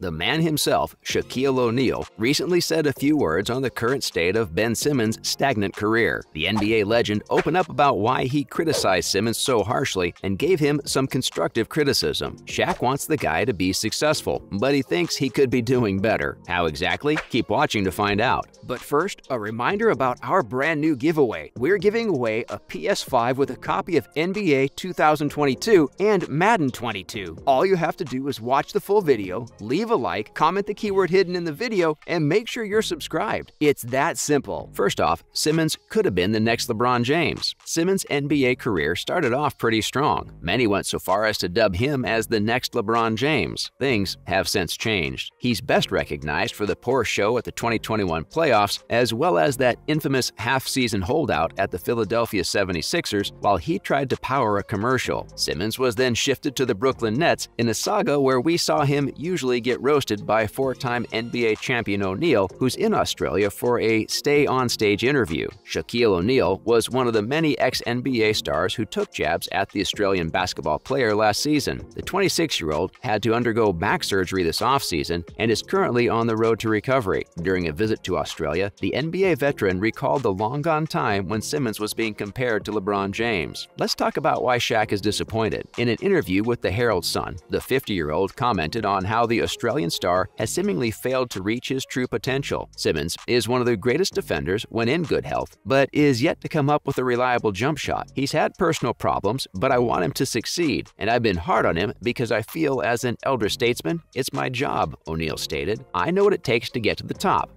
The man himself, Shaquille O'Neal, recently said a few words on the current state of Ben Simmons' stagnant career. The NBA legend opened up about why he criticized Simmons so harshly and gave him some constructive criticism. Shaq wants the guy to be successful, but he thinks he could be doing better. How exactly? Keep watching to find out. But first, a reminder about our brand new giveaway. We're giving away a PS5 with a copy of NBA 2022 and Madden 22. All you have to do is watch the full video, leave a like, comment the keyword hidden in the video, and make sure you're subscribed. It's that simple. First off, Simmons could have been the next LeBron James. Simmons' NBA career started off pretty strong. Many went so far as to dub him as the next LeBron James. Things have since changed. He's best recognized for the poor show at the 2021 playoffs, as well as that infamous half-season holdout at the Philadelphia 76ers while he tried to power a commercial. Simmons was then shifted to the Brooklyn Nets in a saga where we saw him usually get roasted by four-time NBA champion O'Neal, who's in Australia for a stay-on-stage interview. Shaquille O'Neal was one of the many ex-NBA stars who took jabs at the Australian basketball player last season. The 26-year-old had to undergo back surgery this offseason and is currently on the road to recovery. During a visit to Australia, the NBA veteran recalled the long-gone time when Simmons was being compared to LeBron James. Let's talk about why Shaq is disappointed. In an interview with the Herald Sun, the 50-year-old commented on how the Australian star has seemingly failed to reach his true potential. Simmons is one of the greatest defenders when in good health, but is yet to come up with a reliable jump shot. He's had personal problems, but I want him to succeed, and I've been hard on him because I feel as an elder statesman, it's my job, O'Neal stated. I know what it takes to get to the top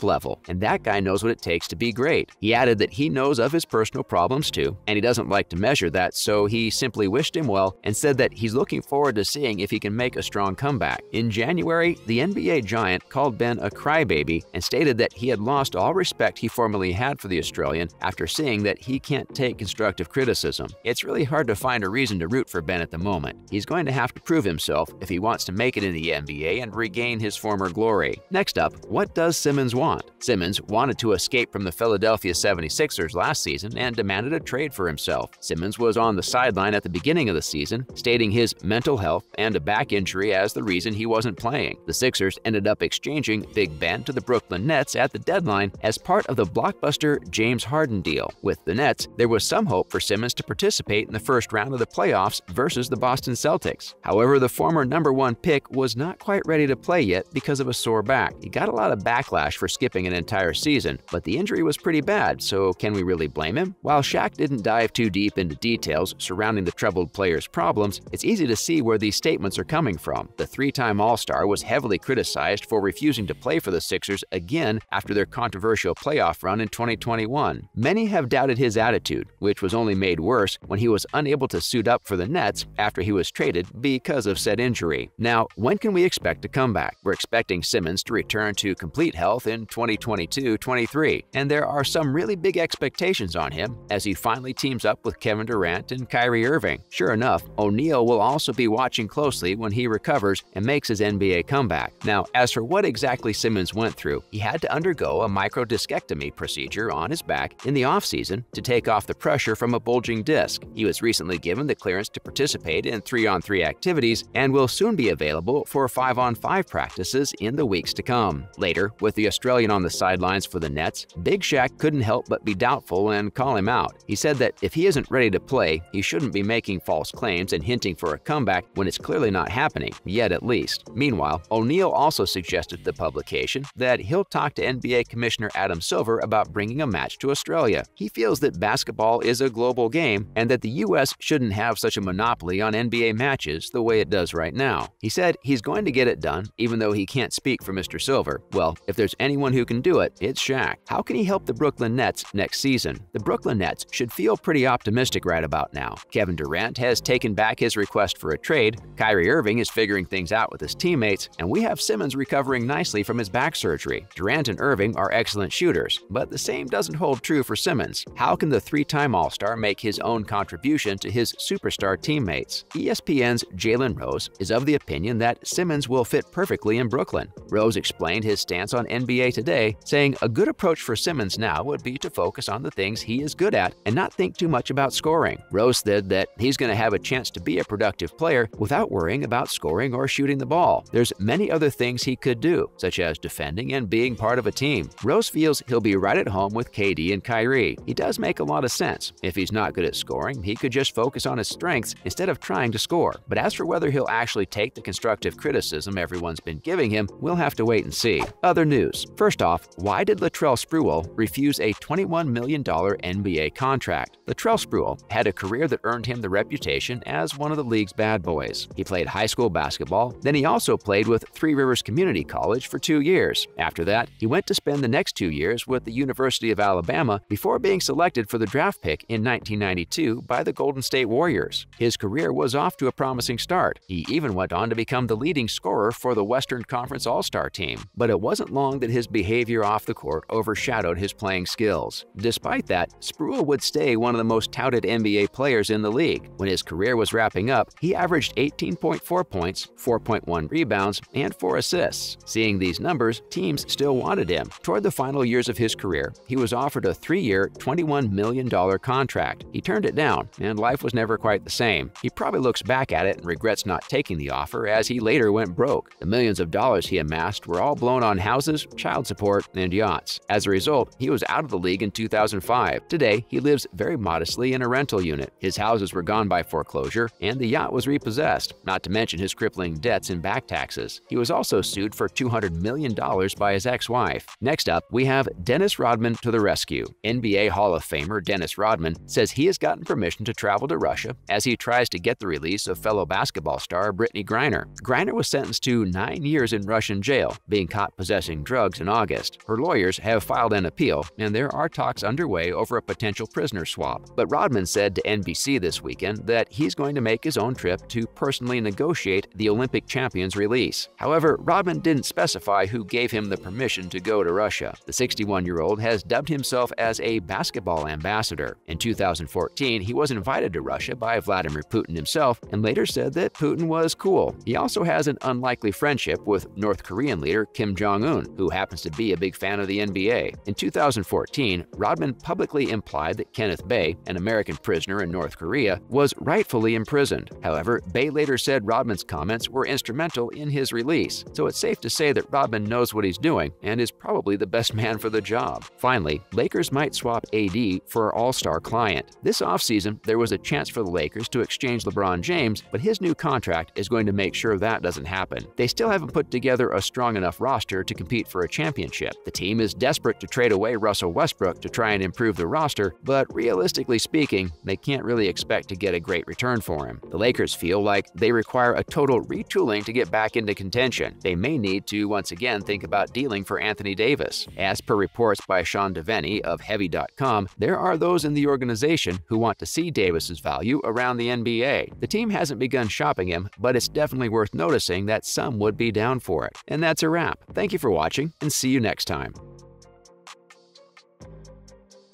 level, and that guy knows what it takes to be great. He added that he knows of his personal problems too, and he doesn't like to measure that, so he simply wished him well and said that he's looking forward to seeing if he can make a strong comeback. In January, the NBA giant called Ben a crybaby and stated that he had lost all respect he formerly had for the Australian after seeing that he can't take constructive criticism. It's really hard to find a reason to root for Ben at the moment. He's going to have to prove himself if he wants to make it in the NBA and regain his former glory. Next up, what does Simmons want? Simmons wanted to escape from the Philadelphia 76ers last season and demanded a trade for himself. Simmons was on the sideline at the beginning of the season, stating his mental health and a back injury as the reason he wasn't playing. The Sixers ended up exchanging Big Ben to the Brooklyn Nets at the deadline as part of the blockbuster James Harden deal. With the Nets, there was some hope for Simmons to participate in the first round of the playoffs versus the Boston Celtics. However, the former #1 pick was not quite ready to play yet because of a sore back. He got a lot of backlash for skipping an entire season, but the injury was pretty bad, so can we really blame him? While Shaq didn't dive too deep into details surrounding the troubled player's problems, it's easy to see where these statements are coming from. The three-time All-Star was heavily criticized for refusing to play for the Sixers again after their controversial playoff run in 2021. Many have doubted his attitude, which was only made worse when he was unable to suit up for the Nets after he was traded because of said injury. Now, when can we expect a comeback? We're expecting Simmons to return to complete health in 2022-23, and there are some really big expectations on him as he finally teams up with Kevin Durant and Kyrie Irving. Sure enough, O'Neal will also be watching closely when he recovers and makes his NBA comeback. Now, as for what exactly Simmons went through, he had to undergo a microdiscectomy procedure on his back in the offseason to take off the pressure from a bulging disc. He was recently given the clearance to participate in 3-on-3 activities and will soon be available for 5-on-5 practices in the weeks to come. Later, with the Australian on the sidelines for the Nets, Big Shaq couldn't help but be doubtful and call him out. He said that if he isn't ready to play, he shouldn't be making false claims and hinting for a comeback when it's clearly not happening, yet at least. Meanwhile, O'Neal also suggested to the publication that he'll talk to NBA Commissioner Adam Silver about bringing a match to Australia. He feels that basketball is a global game and that the US shouldn't have such a monopoly on NBA matches the way it does right now. He said he's going to get it done, even though he can't speak for Mr. Silver. Well, if there's anyone who can do it, it's Shaq. How can he help the Brooklyn Nets next season? The Brooklyn Nets should feel pretty optimistic right about now. Kevin Durant has taken back his request for a trade, Kyrie Irving is figuring things out with his teammates, and we have Simmons recovering nicely from his back surgery. Durant and Irving are excellent shooters, but the same doesn't hold true for Simmons. How can the three-time All-Star make his own contribution to his superstar teammates? ESPN's Jalen Rose is of the opinion that Simmons will fit perfectly in Brooklyn. Rose explained his stance on NBA Today, saying a good approach for Simmons now would be to focus on the things he is good at and not think too much about scoring. Rose said that he's going to have a chance to be a productive player without worrying about scoring or shooting the ball. ball. There's many other things he could do, such as defending and being part of a team. Rose feels he'll be right at home with KD and Kyrie. He does make a lot of sense. If he's not good at scoring, he could just focus on his strengths instead of trying to score. But as for whether he'll actually take the constructive criticism everyone's been giving him, we'll have to wait and see. Other news. First off, why did Latrell Sprewell refuse a $21 million NBA contract? Latrell Sprewell had a career that earned him the reputation as one of the league's bad boys. He played high school basketball, then he also played with Three Rivers Community College for 2 years. After that, he went to spend the next 2 years with the University of Alabama before being selected for the draft pick in 1992 by the Golden State Warriors. His career was off to a promising start. He even went on to become the leading scorer for the Western Conference All-Star team. But it wasn't long that his behavior off the court overshadowed his playing skills. Despite that, Sprewell would stay one of the most touted NBA players in the league. When his career was wrapping up, he averaged 18.4 points, 4.1 rebounds, and 4 assists. Seeing these numbers, teams still wanted him. Toward the final years of his career, he was offered a 3-year, $21 million contract. He turned it down, and life was never quite the same. He probably looks back at it and regrets not taking the offer, as he later went broke. The millions of dollars he amassed were all blown on houses, child support, and yachts. As a result, he was out of the league in 2005. Today, he lives very modestly in a rental unit. His houses were gone by foreclosure, and the yacht was repossessed, not to mention his crippling debts and back taxes. He was also sued for $200 million by his ex-wife. Next up, we have Dennis Rodman to the rescue. NBA Hall of Famer Dennis Rodman says he has gotten permission to travel to Russia as he tries to get the release of fellow basketball star Brittany Griner. Griner was sentenced to 9 years in Russian jail, being caught possessing drugs in August. Her lawyers have filed an appeal, and there are talks underway over a potential prisoner swap. But Rodman said to NBC this weekend that he's going to make his own trip to personally negotiate the Olympic champion's release. However, Rodman didn't specify who gave him the permission to go to Russia. The 61-year-old has dubbed himself as a basketball ambassador. In 2014, he was invited to Russia by Vladimir Putin himself and later said that Putin was cool. He also has an unlikely friendship with North Korean leader Kim Jong-un, who happens to be a big fan of the NBA. In 2014, Rodman publicly implied that Kenneth Bae, an American prisoner in North Korea, was rightfully imprisoned. However, Bae later said Rodman's comments were instrumental in his release, so it's safe to say that Rodman knows what he's doing and is probably the best man for the job. Finally, Lakers might swap AD for all-star client. This offseason, there was a chance for the Lakers to exchange LeBron James, but his new contract is going to make sure that doesn't happen. They still haven't put together a strong enough roster to compete for a championship. The team is desperate to trade away Russell Westbrook to try and improve the roster, but realistically speaking, they can't really expect to get a great return for him. The Lakers feel like they require a total retooling to get back into contention. They may need to once again think about dealing for Anthony Davis. As per reports by Sean Devaney of Heavy.com, there are those in the organization who want to see Davis's value around the NBA. The team hasn't begun shopping him, but it's definitely worth noticing that some would be down for it. And that's a wrap. Thank you for watching, and see you next time.